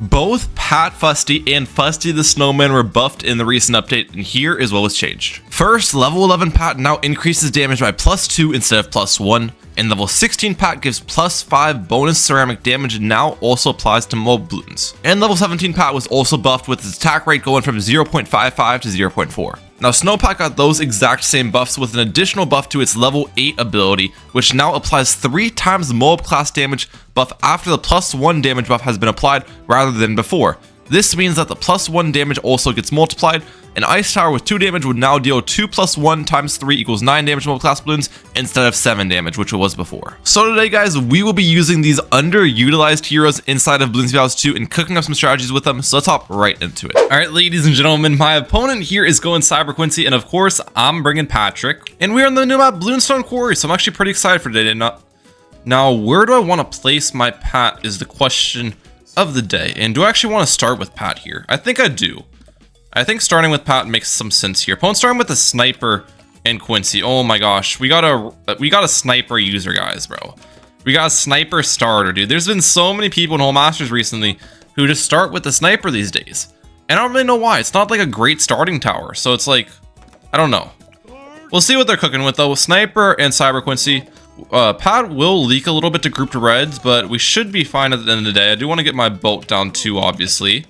Both Pat Fusty and Fusty the Snowman were buffed in the recent update, and here is what was changed. First, level 11 Pat now increases damage by +2 instead of +1, and level 16 Pat gives +5 bonus ceramic damage and now also applies to mob Bloons. And level 17 Pat was also buffed with its attack rate going from 0.55 to 0.4. Now Snow Pat got those exact same buffs with an additional buff to its level 8 ability, which now applies 3 times the mob class damage buff after the +1 damage buff has been applied rather than before. This means that the +1 damage also gets multiplied. An Ice Tower with 2 damage would now deal 2 + 1 × 3 equals 9 damage to mob class Bloons instead of 7 damage, which it was before. So today, guys, we will be using these underutilized heroes inside of Bloons Battles 2 and cooking up some strategies with them, so let's hop right into it. Alright, ladies and gentlemen, my opponent here is going Cyber Quincy, and of course, I'm bringing Patrick. And we're on the new map, Bloonstone Quarry, so I'm actually pretty excited for today. Now, where do I want to place my Pat is the question of the day. And do I actually want to start with Pat here? I think I do. I think starting with Pat makes some sense here. Opponent starting with a sniper and Quincy. Oh my gosh, we got a sniper user, guys, bro. We got a sniper starter, dude. There's been so many people in Whole Masters recently who just start with the sniper these days. And I don't really know why. It's not like a great starting tower. So it's like, I don't know. We'll see what they're cooking with though. Sniper and Cyber Quincy. Pat will leak a little bit to grouped reds, but we should be fine at the end of the day. I do want to get my boat down too, obviously,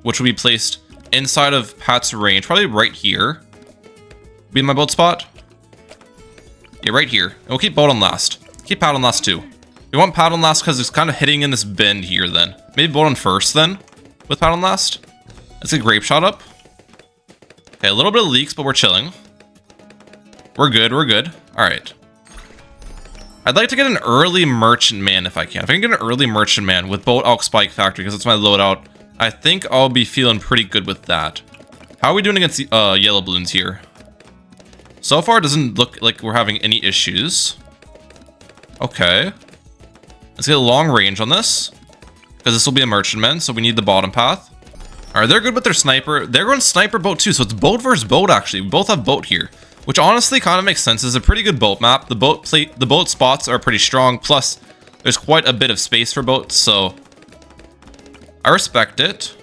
which will be placed inside of Pat's range, probably right here. Be in my boat spot. Yeah, right here. And we'll keep boat on last. Keep Pat on last too. We want Pat on last because it's kind of hitting in this bend here then. Maybe boat on first then, with Pat on last. Let's get grape shot up. Okay, a little bit of leaks, but we're chilling. We're good, we're good. All right. I'd like to get an early Merchant Man if I can. If I can get an early Merchant Man with boat Alk Spike Factory, because it's my loadout, I think I'll be feeling pretty good with that. How are we doing against the yellow Bloons here? So far, it doesn't look like we're having any issues. Okay. Let's get a long range on this, because this will be a Merchantman, so we need the bottom path. All right, they're good with their sniper. They're going sniper boat too, so it's boat versus boat actually. We both have boat here, which honestly kind of makes sense. It's a pretty good boat map. The boat spots are pretty strong. Plus, there's quite a bit of space for boats, so I respect it.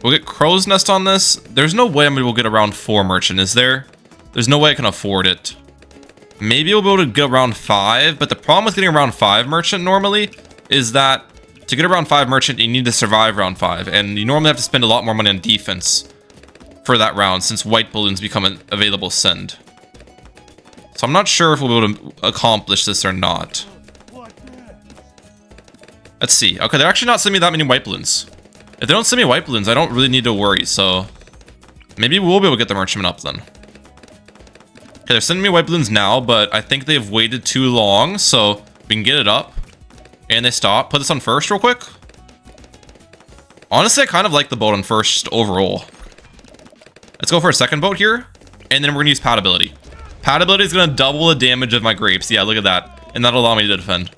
We'll get Crow's Nest on this. There's no way we'll get around 4 Merchant, is there? There's no way I can afford it. Maybe we'll be able to get around 5, but the problem with getting around 5 Merchant normally is that to get around 5 Merchant, you need to survive round 5, and you normally have to spend a lot more money on defense for that round since white balloons become an available send. So I'm not sure if we'll be able to accomplish this or not. Let's see. Okay, they're actually not sending me that many white balloons. If they don't send me white balloons, I don't really need to worry, so maybe we'll be able to get the Merchantman up then. Okay, they're sending me white balloons now, but I think they've waited too long, so we can get it up. And they stop. Put this on first real quick. Honestly, I kind of like the boat on first overall. Let's go for a second boat here, and then we're going to use Pat ability. Pat ability is going to double the damage of my grapes. Yeah, look at that. And that'll allow me to defend.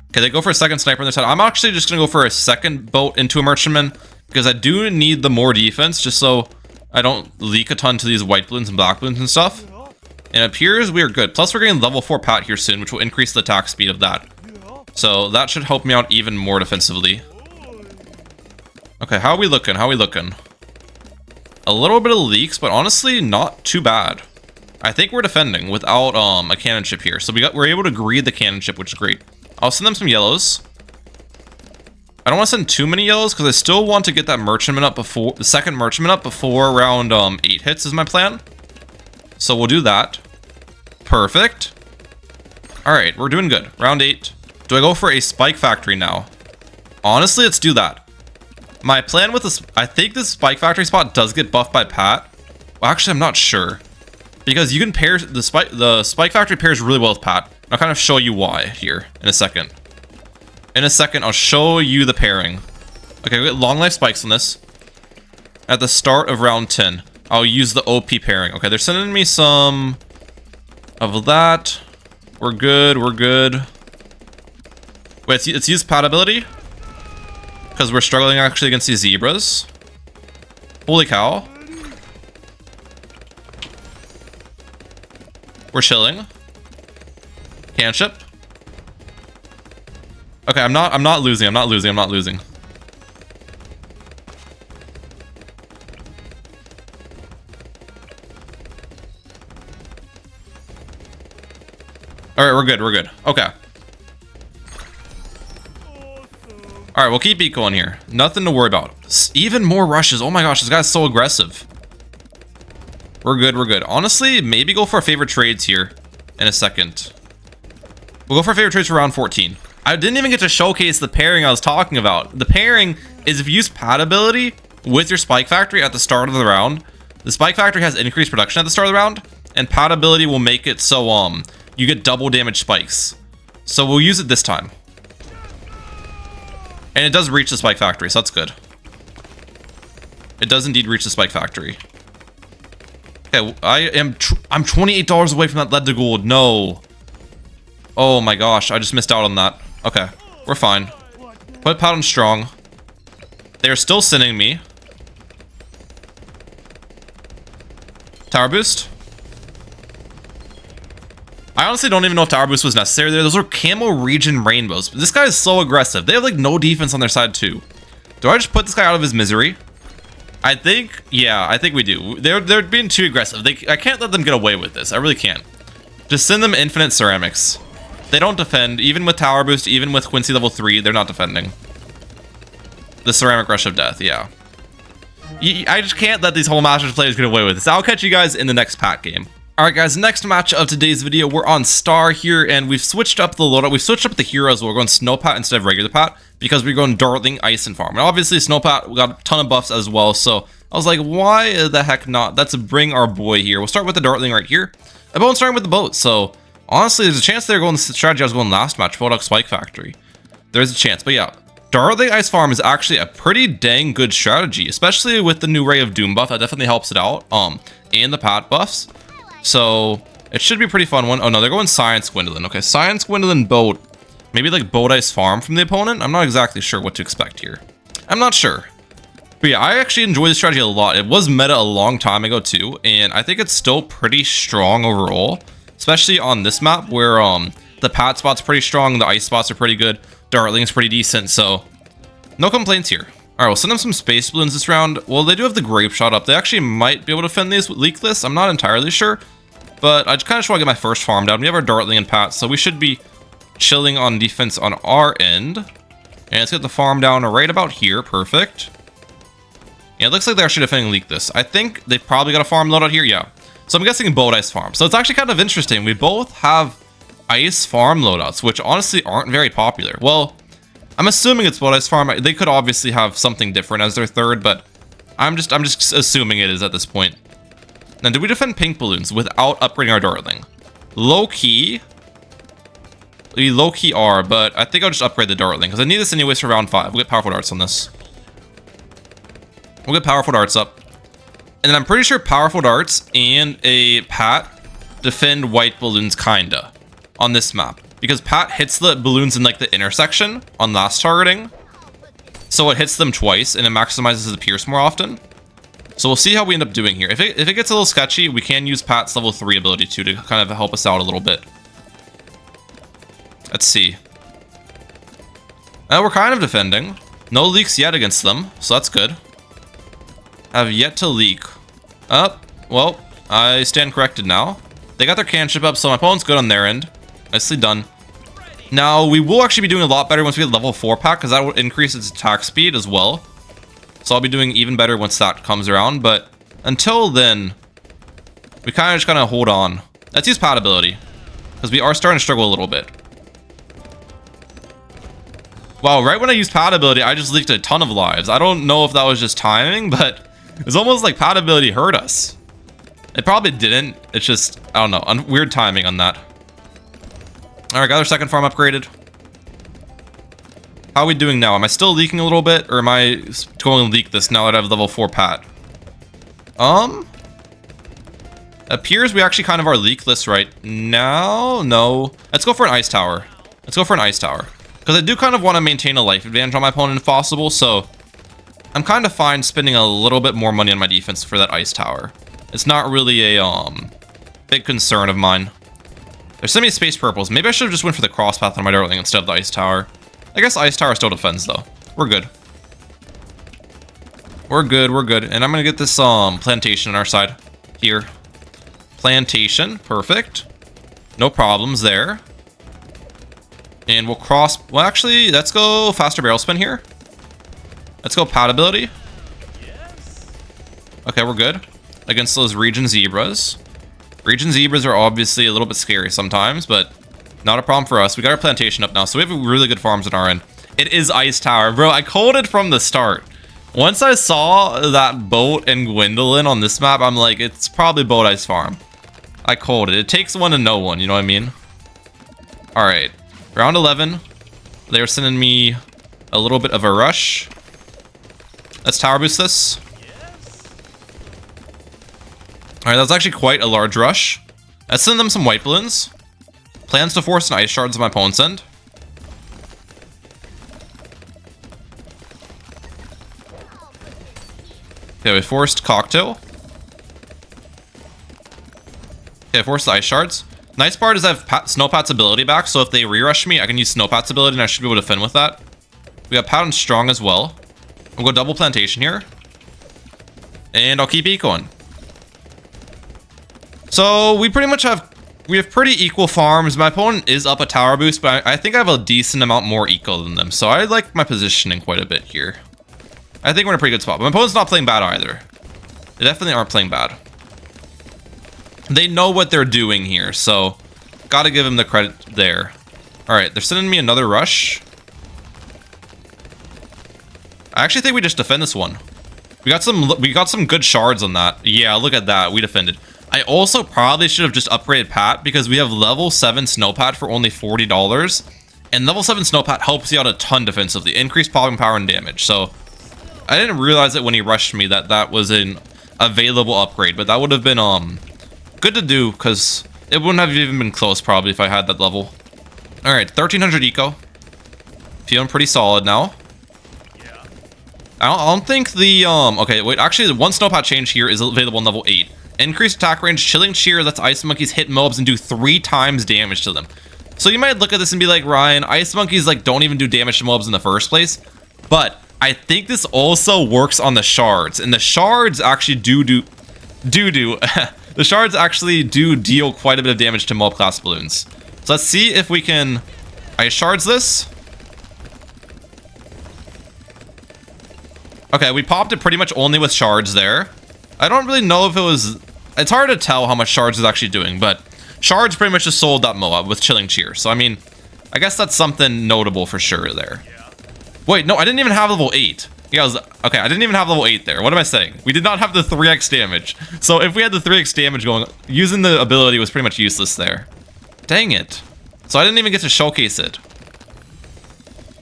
Okay, they go for a second sniper on their side. I'm actually just going to go for a second boat into a Merchantman, because I do need the more defense, just so I don't leak a ton to these white balloons and black balloons and stuff. And it appears we are good. Plus, we're getting level 4 Pat here soon, which will increase the attack speed of that. So that should help me out even more defensively. Okay, how are we looking? How are we looking? A little bit of leaks, but honestly, not too bad. I think we're defending without a cannon ship here. So we're able to greed the cannon ship, which is great. I'll send them some yellows. I don't want to send too many yellows because I still want to get that Merchantman up before the second Merchantman up before round 8 hits is my plan. So we'll do that. Perfect. All right, we're doing good. Round 8. Do I go for a Spike Factory now? Honestly, let's do that. My plan with this, I think this Spike Factory spot does get buffed by Pat. Well, actually, I'm not sure. Because you can pair, the Spike Factory pairs really well with Pat. I'll kind of show you why here in a second. In a second, I'll show you the pairing. Okay, we got long life spikes on this. At the start of round 10, I'll use the OP pairing. Okay, they're sending me some of that. We're good, we're good. Wait, let's use Pat ability. Because we're struggling actually against these zebras. Holy cow. We're chilling. Cannon ship. Okay, I'm not losing. All right, we're good. We're good. Okay. All right, we'll keep ecoing here. Nothing to worry about. Even more rushes. Oh my gosh, this guy's so aggressive. We're good. We're good. Honestly, maybe go for our favorite trades here in a second. We'll go for our favorite trades for round 14. I didn't even get to showcase the pairing I was talking about. The pairing is if you use Pat ability with your Spike Factory at the start of the round. The Spike Factory has increased production at the start of the round, and Pat ability will make it so you get double damage spikes. So we'll use it this time. And it does reach the Spike Factory, so that's good. It does indeed reach the Spike Factory. Okay, I'm $28 away from that lead to gold. No. Oh my gosh, I just missed out on that. Okay, we're fine. Put Pat on strong. They're still sending me. Tower boost. I honestly don't even know if tower boost was necessary there. Those are camo region rainbows. This guy is so aggressive. They have like no defense on their side too. Do I just put this guy out of his misery? I think, yeah, I think we do. They're being too aggressive. I can't let them get away with this. I really can't. Just send them infinite ceramics. They don't defend, even with tower boost, even with Quincy level 3, they're not defending. The ceramic rush of death, yeah. I just can't let these whole Masters players get away with this. I'll catch you guys in the next pack game. Alright guys, next match of today's video, we're on Star here, and we've switched up the loadout. We've switched up the heroes. We're going Snow Pat instead of regular Pat, because we're going Dartling, Ice, and Farm. And obviously Snow Pat, we got a ton of buffs as well, so I was like, why the heck not? Let's bring our boy here. We'll start with the Dartling right here. I'm going starting with the boat, so honestly, there's a chance they're going the strategy I was going last match, Bodak Spike Factory. There's a chance, but yeah. Dartling Ice Farm is actually a pretty dang good strategy, especially with the new Ray of Doom buff. That definitely helps it out, and the Pat buffs. So it should be a pretty fun one. Oh no, they're going Science Gwendolyn. Okay, Science Gwendolyn boat. Maybe like Boat Ice Farm from the opponent. I'm not exactly sure what to expect here. I'm not sure. But yeah, I actually enjoy this strategy a lot. It was meta a long time ago too, and I think it's still pretty strong overall. Especially on this map where the Pat spot's pretty strong, the Ice spots are pretty good, Dartling's pretty decent, so no complaints here. Alright, we'll send them some Space Balloons this round. Well, they do have the Grape Shot up. They actually might be able to defend these with Leakless. I'm not entirely sure. But I just kind of just want to get my first farm down. We have our Dartling and Pat, so we should be chilling on defense on our end. And let's get the farm down right about here. Perfect. Yeah, it looks like they're actually defending Leakless. I think they've probably got a farm loadout here. Yeah. So I'm guessing Boat Ice Farm. So it's actually kind of interesting. We both have Ice Farm loadouts, which honestly aren't very popular. Well, I'm assuming it's Boat Ice Farm. They could obviously have something different as their third, but I'm just assuming it is at this point. Now, do we defend Pink Balloons without upgrading our Dartling? Low-key. We low-key are, but I think I'll just upgrade the Dartling, because I need this anyways for round 5. We'll get Powerful Darts on this. We'll get Powerful Darts up. And then I'm pretty sure Powerful Darts and a Pat defend White Balloons, kinda, on this map. Because Pat hits the balloons in, like, the intersection on last targeting. So it hits them twice, and it maximizes the pierce more often. So we'll see how we end up doing here. If it gets a little sketchy, we can use Pat's level 3 ability too to kind of help us out a little bit. Let's see. We're kind of defending. No leaks yet against them, so that's good. Have yet to leak. Well, I stand corrected now. They got their cantrip up, so my opponent's good on their end. Nicely done. Now, we will actually be doing a lot better once we get level 4 Pat, because that will increase its attack speed as well. So I'll be doing even better once that comes around, but until then, we kind of just gotta hold on. Let's use Pat ability, because we are starting to struggle a little bit. Wow, right when I used Pat ability, I just leaked a ton of lives. I don't know if that was just timing, but it's almost like Pat ability hurt us. It probably didn't. It's just, I don't know, weird timing on that. Alright, got our second farm upgraded. How are we doing now? Am I still leaking a little bit, or am I going to leak this now that I have level 4 Pat? Appears we actually kind of are leakless right now. No. Let's go for an Ice Tower. Let's go for an Ice Tower. Because I do kind of want to maintain a life advantage on my opponent if possible, so I'm kind of fine spending a little bit more money on my defense for that Ice Tower. It's not really a big concern of mine. There's so many Space Purples. Maybe I should have just went for the Cross Path on my Dartling instead of the Ice Tower. I guess Ice Tower still defends, though. We're good. We're good, we're good. And I'm gonna get this plantation on our side. Here. Plantation. Perfect. No problems there. And we'll cross... Well, actually, let's go faster barrel spin here. Let's go pad ability. Okay, we're good. Against those region zebras. Region zebras are obviously a little bit scary sometimes, but not a problem for us. We got our plantation up now, so we have really good farms on our end. It is Ice Tower. Bro, I called it from the start. Once I saw that boat and Gwendolyn on this map, I'm like, it's probably Boat Ice Farm. I called it. It takes one to know one, you know what I mean? Alright. Round 11. They're sending me a little bit of a rush. Let's tower boost this. Alright, that's actually quite a large rush. Let's send them some white balloons. Plans to force an ice shards on my opponent's end. Okay, we forced cocktail. Okay, I forced the ice shards. Nice part is I have Snowpat's ability back, so if they re-rush me, I can use Snowpat's ability and I should be able to defend with that. We got Pat and Strong as well. We'll go double plantation here. And I'll keep ecoing. So we pretty much have pretty equal farms. My opponent is up a tower boost, but I think I have a decent amount more eco than them. So I like my positioning quite a bit here. I think we're in a pretty good spot. But my opponent's not playing bad either. They definitely aren't playing bad. They know what they're doing here, so gotta give them the credit there. Alright, they're sending me another rush. I actually think we just defend this one. We got some good shards on that. Yeah, look at that. We defended. I also probably should have just upgraded Pat because we have level 7 Snowpat for only $40. And level 7 Snowpat helps you out a ton defensively. Increased popping power and damage. So I didn't realize it when he rushed me that that was an available upgrade. But that would have been good to do because it wouldn't have even been close probably if I had that level. Alright, 1300 eco. Feeling pretty solid now. I don't think the, okay, wait, actually the one Snowpat change here is available on level 8. Increased attack range, Chilling Cheer lets Ice Monkeys hit mobs and do 3 times damage to them. So you might look at this and be like, Ryan, Ice Monkeys like don't even do damage to mobs in the first place. But I think this also works on the shards. And the shards actually the shards actually do deal quite a bit of damage to mob class balloons. So let's see if we can Ice Shards this. Okay, we popped it pretty much only with shards there. I don't really know if it was... It's hard to tell how much shards is actually doing, but shards pretty much just sold that Moab with Chilling Cheer. So, I mean, I guess that's something notable for sure there. Wait, no, I didn't even have level 8. Yeah, okay, I didn't even have level 8 there. What am I saying? We did not have the 3x damage. So, if we had the 3x damage going, using the ability was pretty much useless there. Dang it. So, I didn't even get to showcase it.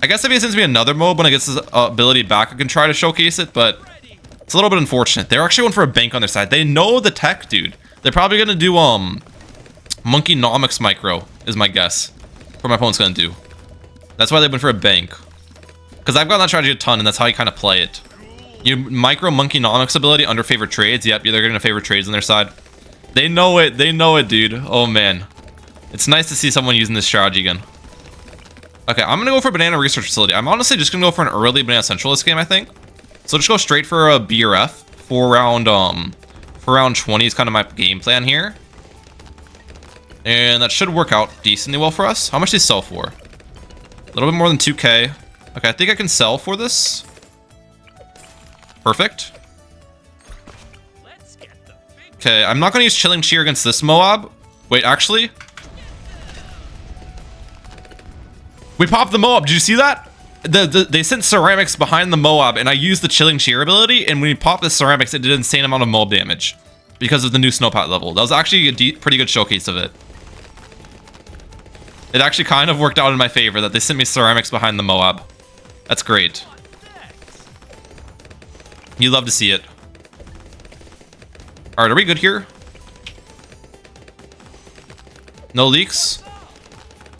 I guess if he sends me another mob when I get his ability back, I can try to showcase it, but it's a little bit unfortunate. They're actually going for a bank on their side. They know the tech, dude. They're probably going to do, Monkeynomics Micro, is my guess. What my opponent's going to do. That's why they went for a bank. Because I've got that strategy a ton, and that's how you kind of play it. You micro Monkeynomics ability under favorite trades. Yep, they're going to favor trades on their side. They know it. They know it, dude. Oh, man. It's nice to see someone using this strategy again. Okay, I'm gonna go for Banana Research Facility. I'm honestly just gonna go for an early Banana Central this game, I think. So just go straight for a BRF for round 20 is kind of my game plan here. And that should work out decently well for us. How much do they sell for? A little bit more than 2k. Okay, I think I can sell for this. Perfect. Okay, I'm not gonna use Chilling Cheer against this Moab. Wait, actually... We popped the Moab. Did you see that? They sent ceramics behind the Moab, and I used the Chilling Cheer ability, and when we popped the ceramics, it did an insane amount of mob damage because of the new Snowpat level. That was actually a pretty good showcase of it. It actually kind of worked out in my favor that they sent me ceramics behind the Moab. That's great. You love to see it. Alright, are we good here? No leaks?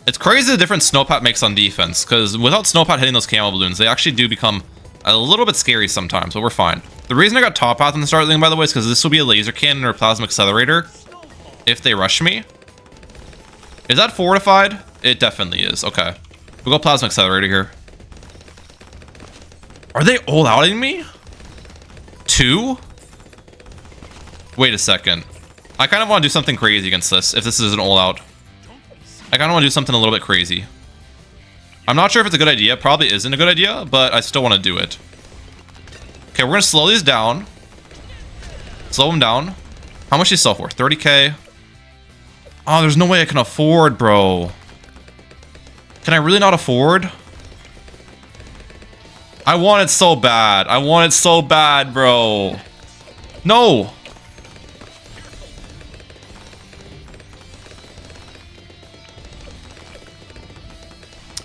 It's crazy the difference Snowpat makes on defense, because without Snowpat hitting those camo balloons, they actually do become a little bit scary sometimes, but we're fine. The reason I got Top Path in the start thing, by the way, is because this will be a laser cannon or a plasma accelerator if they rush me. Is that fortified? It definitely is. Okay. We'll go plasma accelerator here. Are they all outing me? 2? Wait a second. I kind of want to do something crazy against this, if this is an all out. I kind of want to do something a little bit crazy. I'm not sure if it's a good idea. Probably isn't a good idea, but I still want to do it. Okay, we're going to slow these down. Slow them down. How much do you sell for? 30k. Oh, there's no way I can afford, bro. Can I really not afford? I want it so bad. I want it so bad, bro. No.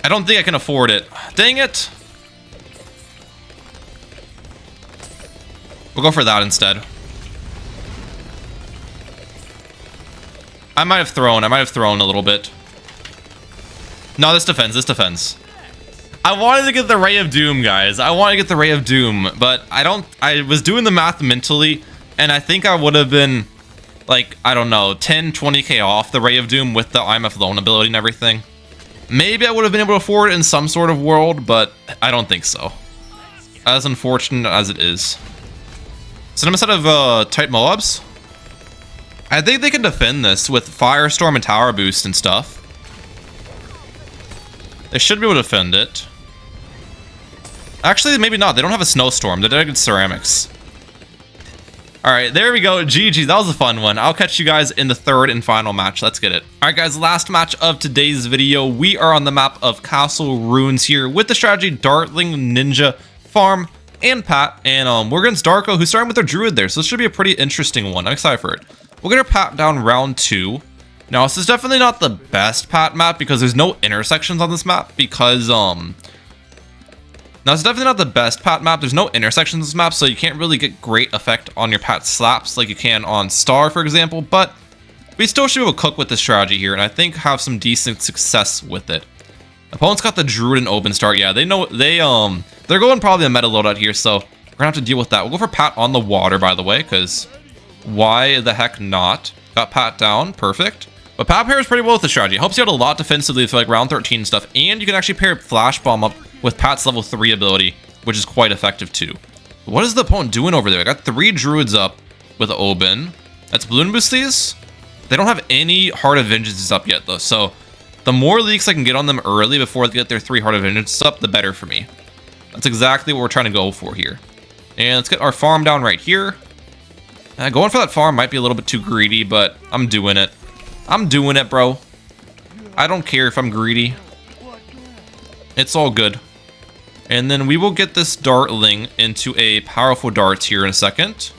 I don't think I can afford it. Dang it. We'll go for that instead. I might have thrown a little bit. No, this defends. I wanted to get the Ray of Doom, guys. I wanted to get the Ray of Doom, but I was doing the math mentally, and I think I would have been, like, I don't know, 10, 20k off the Ray of Doom with the IMF loan ability and everything. Maybe I would have been able to afford it in some sort of world, but I don't think so. As unfortunate as it is. Send them a set of tight Moabs. I think they can defend this with Firestorm and Tower Boost and stuff. They should be able to defend it. Actually, maybe not. They don't have a Snowstorm. They're against Ceramics. Alright, there we go. GG. That was a fun one. I'll catch you guys in the third and final match. Let's get it. Alright, guys. Last match of today's video. We are on the map of Castle Ruins here with the strategy Dartling, Ninja, Farm, and Pat. And we're against Darko, who's starting with their Druid there. So this should be a pretty interesting one. I'm excited for it. We'll get our Pat down round 2. Now, this is definitely not the best Pat map because there's no intersections on this map because, now, it's definitely not the best Pat map. There's no intersections on this map, so you can't really get great effect on your Pat slaps like you can on Star, for example, but we still should be able to cook with this strategy here, and I think have some decent success with it. Opponent's got the Druid and Open Start. Yeah, they know, they're going probably a meta loadout here, so we're gonna have to deal with that. We'll go for Pat on the water, by the way, because why the heck not? Got Pat down, perfect. But Pat pairs pretty well with the strategy. Helps you out a lot defensively for like round 13 stuff. And you can actually pair Flash Bomb up with Pat's level 3 ability, which is quite effective too. What is the opponent doing over there? I got 3 Druids up with Oben. Let's Bloon Boost these. They don't have any Heart of Vengeances up yet though. So the more leaks I can get on them early before they get their 3 Heart of Vengeances up, the better for me. That's exactly what we're trying to go for here. And let's get our farm down right here. Going for that farm might be a little bit too greedy, but I'm doing it. I'm doing it, bro. I don't care if I'm greedy. It's all good. And then we will get this Dartling into a powerful darts here in a second.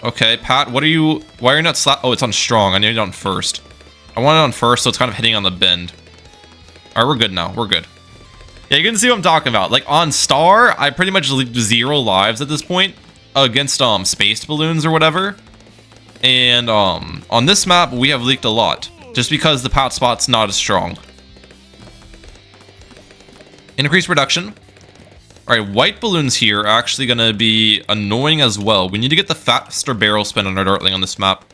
Okay, Pat, why are you not slap? Oh, it's on strong. I need it on first. I want it on first, so it's kind of hitting on the bend. All right, we're good now. We're good. Yeah, you can see what I'm talking about. Like on Star, I pretty much leaked 0 lives at this point against spaced balloons or whatever. And on this map, we have leaked a lot, just because the Pat spot's not as strong. Increased production. Alright, white balloons here are actually going to be annoying as well. We need to get the faster barrel spin on our Dartling on this map.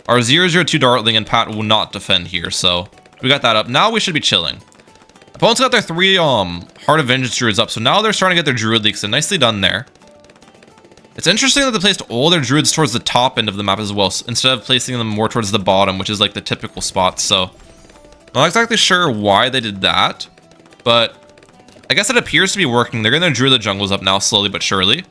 Our 002 Dartling and Pat will not defend here, so we got that up. Now we should be chilling. Opponents got their 3 Heart of Vengeance Druids up, so now they're starting to get their Druid leaks in. Nicely done there. It's interesting that they placed all their Druids towards the top end of the map as well, instead of placing them more towards the bottom, which is like the typical spot. So I'm not exactly sure why they did that, but I guess it appears to be working. They're getting their Druid jungles up now, slowly but surely.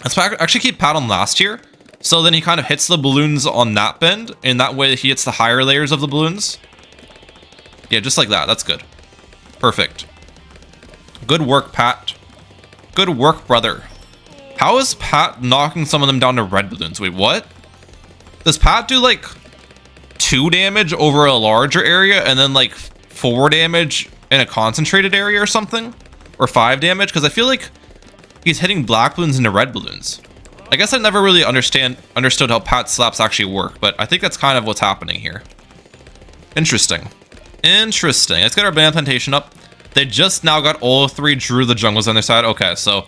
Let's actually keep Pat on last here, so then he kind of hits the balloons on that bend, and that way he hits the higher layers of the balloons. Yeah, just like that. That's good. Perfect. Good work, Pat. Good work, brother. How is Pat knocking some of them down to red balloons? Wait, what? Does Pat do like 2 damage over a larger area and then like 4 damage in a concentrated area or something? Or 5 damage? Because I feel like he's hitting black balloons into red balloons. I guess I never really understood how Pat slaps actually work, but I think that's kind of what's happening here. Interesting. Interesting. Let's get our banana plantation up. They just now got all 3 Druid the jungles on their side. Okay, so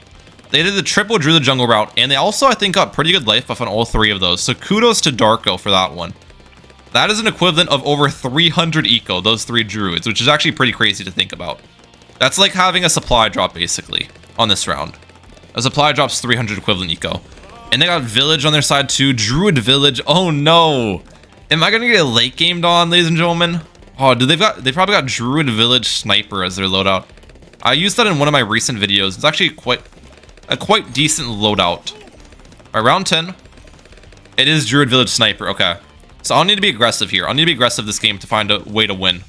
they did the triple Druid the jungle route, and they also, I think, got pretty good life buff on all 3 of those. So kudos to Darko for that one. That is an equivalent of over 300 eco, those 3 Druids, which is actually pretty crazy to think about. That's like having a supply drop, basically, on this round. A supply drop's 300 equivalent eco. And they got Village on their side, too. Druid Village. Oh, no. Am I gonna get late gamed on, ladies and gentlemen? Oh, dude, they probably got Druid Village Sniper as their loadout. I used that in one of my recent videos. It's actually a quite decent loadout. All right, round 10. It is Druid Village Sniper. Okay, so I'll need to be aggressive here. I'll need to be aggressive this game to find a way to win.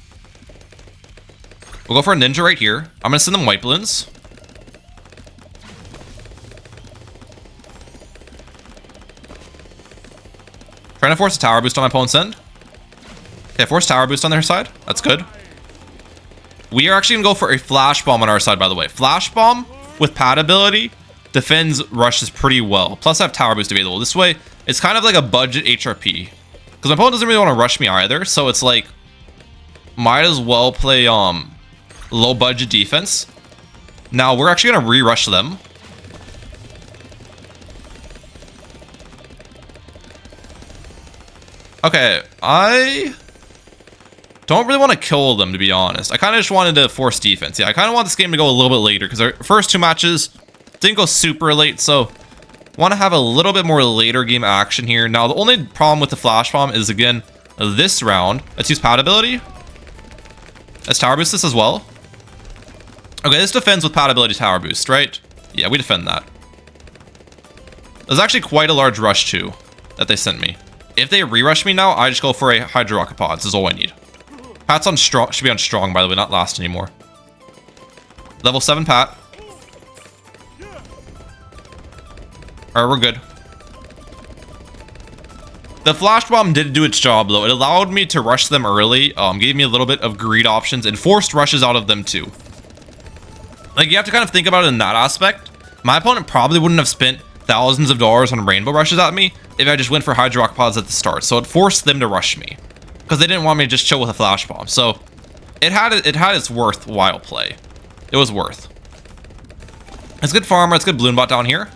We'll go for a ninja right here. I'm gonna send them white balloons. Trying to force a tower boost on my opponent's end. Okay, force tower boost on their side. That's good. We are actually gonna go for a flash bomb on our side, by the way. Flash bomb with pad ability defends rushes pretty well. Plus I have tower boost available. This way, it's kind of like a budget HRP. Because my opponent doesn't really want to rush me either, so it's like, might as well play low budget defense. Now we're actually gonna re-rush them. Okay, I don't really want to kill them, to be honest. I kind of just wanted to force defense. Yeah, I kind of want this game to go a little bit later because our first two matches didn't go super late, so want to have a little bit more later game action here. Now, the only problem with the flash bomb is, again, this round. Let's use pad ability. Let's tower boost this as well. Okay, this defends with pad ability tower boost, right? Yeah, we defend that. There's actually quite a large rush, too, that they sent me. If they re-rush me now, I just go for a Hydro Rocket Pods. This is all I need. Pat's on strong, should be on strong, by the way, not last anymore. Level 7 Pat. Alright, we're good. The flash bomb did do its job, though. It allowed me to rush them early, gave me a little bit of greed options, and forced rushes out of them, too. Like, you have to kind of think about it in that aspect. My opponent probably wouldn't have spent thousands of dollars on rainbow rushes at me if I just went for Hydro Rocket Pods at the start. So it forced them to rush me. Because they didn't want me to just chill with a flash bomb. So it had its worthwhile play. It was worth. It's good farmer. It's good balloon bot down here.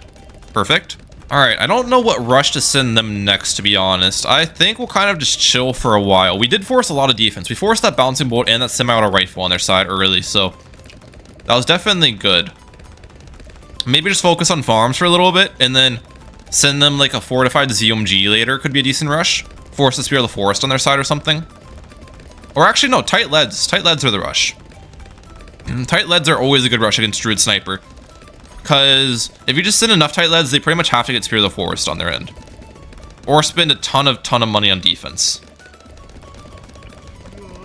Perfect. All right. I don't know what rush to send them next, to be honest. I think we'll kind of just chill for a while. We did force a lot of defense. We forced that bouncing bolt and that semi-auto rifle on their side early. So that was definitely good. Maybe just focus on farms for a little bit and then send them like a fortified ZMG later. Could be a decent rush. Force the Spear of the Forest on their side or something. Or actually, no, tight leads. Tight leads are the rush. Tight leads are always a good rush against Druid Sniper. Because if you just send enough tight leads, they pretty much have to get Spear of the Forest on their end. Or spend a ton of money on defense.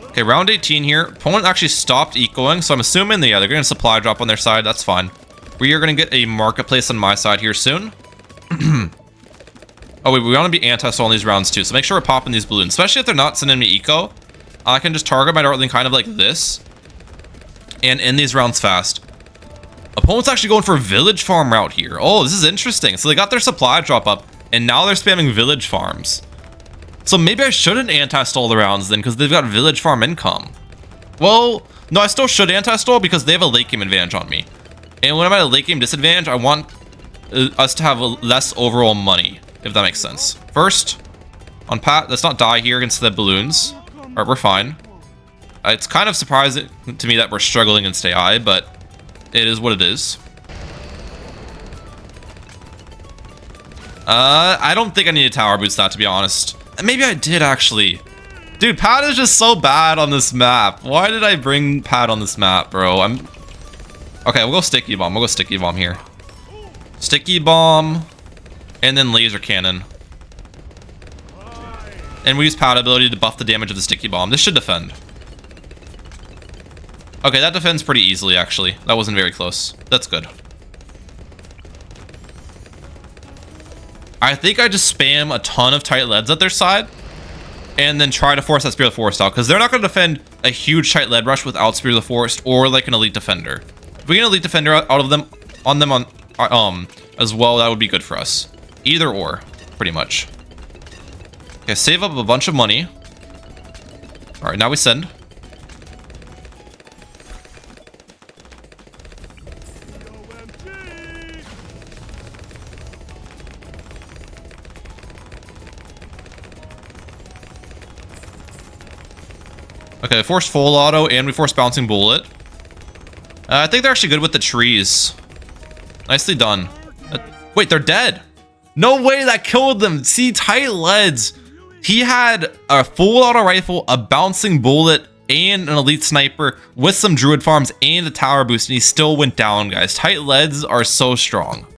Okay, round 18 here. Opponent actually stopped ecoing, so I'm assuming they're getting a supply drop on their side. That's fine. We are going to get a marketplace on my side here soon. Oh, wait, we want to be anti-stall in these rounds too, so make sure we're popping these balloons. Especially if they're not sending me eco. I can just target my dartling kind of like this. And end these rounds fast. Opponent's actually going for village farm route here. Oh, this is interesting. So they got their supply drop up, and now they're spamming village farms. So maybe I shouldn't anti-stall the rounds then, because they've got village farm income. Well, no, I still should anti-stall because they have a late game advantage on me. And when I'm at a late game disadvantage, I want us to have less overall money, if that makes sense. First, on Pat, let's not die here against the balloons. Alright, we're fine. It's kind of surprising to me that we're struggling against AI, but it is what it is. I don't think I need a tower boost that, to be honest. Maybe I did, actually. Dude, Pat is just so bad on this map. Why did I bring Pat on this map, bro? Okay, we'll go Sticky Bomb. We'll go Sticky Bomb here. Sticky Bomb. And then Laser Cannon. And we use Pat ability to buff the damage of the Sticky Bomb. This should defend. Okay, that defends pretty easily, actually. That wasn't very close. That's good. I think I just spam a ton of tight leads at their side. And then try to force that Spear of the Forest out. Because they're not going to defend a huge tight lead rush without Spear of the Forest or like an elite defender. If we get an elite defender out of them, as well, that would be good for us. Either or, pretty much. Okay, save up a bunch of money. All right, now we send. Okay, forced full auto and we forced bouncing bullet. I think they're actually good with the trees. Nicely done. Wait, they're dead. No way, that killed them. See, tight leads. He had a full auto rifle, a bouncing bullet, and an elite sniper with some druid farms and a tower boost, and he still went down, guys. Tight leads are so strong.